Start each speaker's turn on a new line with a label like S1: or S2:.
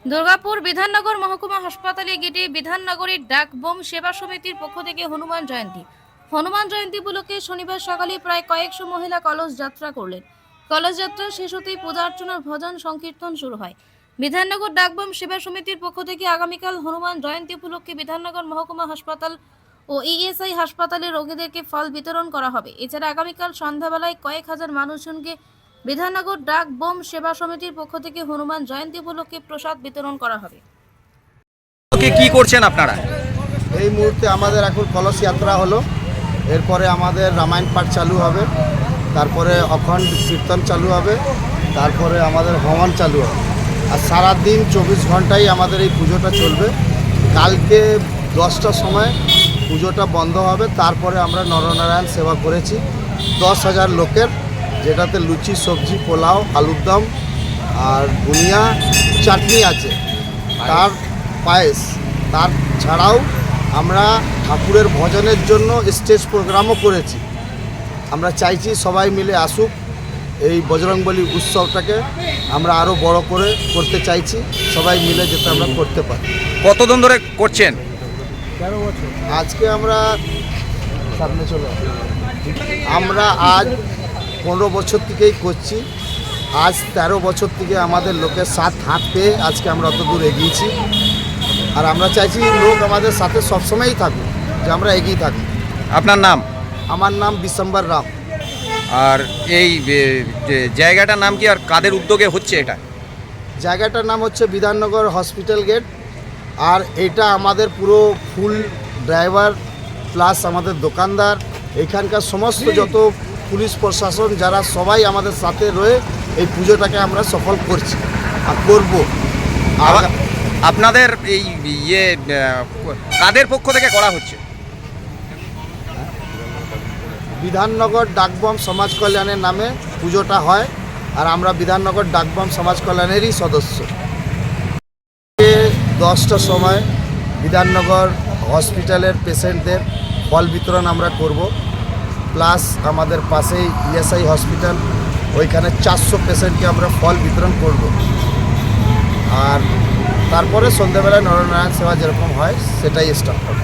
S1: দুর্গাপুর বিধাননগর মহকুমা হাসপাতালে গেটে বিধাননগরের ডাক বোম সেবা সমিতির পক্ষ থেকে হনুমান জয়ন্তী উপলক্ষে শনিবার সকালে প্রায় কয়েকশো মহিলা কলস যাত্রা করলেন। কলস যাত্রা শেষ হতেই পূজা অর্চনার ভজন সংকীর্তন শুরু হয়। বিধাননগর ডাক বোম সেবা সমিতির পক্ষ থেকে আগামীকাল হনুমান জয়ন্তী উপলক্ষে বিধাননগর মহকুমা হাসপাতাল ও ইএসআই হাসপাতালে রোগীদেরকে ফল বিতরণ করা হবে। এছাড়া আগামীকাল সন্ধ্যাবেলায় কয়েক হাজার মানুষজনকে বিধাননগর ডাক বোম সেবা সমিতির পক্ষ থেকে হনুমান জয়ন্তী উপলক্ষে প্রসাদ বিতরণ করা হবে।
S2: কি করছেন আপনারা?
S3: এই মুহূর্তে আমাদের এখন কলস যাত্রা হলো, এরপরে আমাদের রামায়ণ পাঠ চালু হবে, তারপরে অখণ্ড কীর্তন চালু হবে, তারপরে আমাদের হবন চালু হবে। আর সারাদিন 24 ঘন্টাই আমাদের এই পুজোটা চলবে। কালকে 10টার সময় পুজোটা বন্ধ হবে। তারপরে আমরা নরনারায়ণ সেবা করেছি 10,000 লোকের, যেটাতে লুচি, সবজি, পোলাও, আলুর দম আর বুনিয়া চাটনি আছে, তার পায়েস। তার ছাড়াও আমরা ঠাকুরের ভজনের জন্য স্টেজ প্রোগ্রামও করেছি। আমরা চাইছি সবাই মিলে আসুক, এই বজরংবলী উৎসবটাকে আমরা আরও বড় করে করতে চাইছি, সবাই মিলে যাতে আমরা করতে পারি।
S2: কতদিন ধরে করছেন?
S3: 13 বছর। আজকে আমরা সামনে চলে আমরা আজ 15 বছর থেকেই করছি। আজ 13 বছর থেকে আমাদের লোকের সাথ হাত পেয়ে আজকে আমরা অত দূর এগিয়েছি। আর আমরা চাইছি লোক আমাদের সাথে সবসময়ই থাকুক, যে আমরা এগিয়ে থাকি।
S2: আপনার নাম?
S3: আমার নাম বিশ্বম্বর রাম।
S2: আর এই জায়গাটার নাম কি আর কাদের উদ্যোগে হচ্ছে এটা?
S3: জায়গাটার নাম হচ্ছে বিধাননগর হসপিটাল গেট। আর এটা আমাদের পুরো ফুল ড্রাইভার প্লাস আমাদের দোকানদার, এখানকার সমস্ত যত পুলিশ প্রশাসন যারা সবাই আমাদের সাথে রয়ে এই পুজোটাকে আমরা সফল করছি আর করবো।
S2: আপনাদের এই কাদের পক্ষ থেকে করা হচ্ছে?
S3: বিধাননগর ডাকবম সমাজ কল্যাণের নামে পুজোটা হয়, আর আমরা বিধাননগর ডাকবম সমাজ কল্যাণেরই সদস্য। 10টার সময় বিধাননগর হসপিটালের পেশেন্টদের ফল বিতরণ আমরা করব, প্লাস আমাদের পাশেই ইএসআই হসপিটাল, ওইখানে 400 পেশেন্টকে আমরা ফল বিতরণ করব। আর তারপরে সন্ধ্যেবেলায় নরনারায়ণ সেবা যেরকম হয় সেটাই স্টার্ট হবে।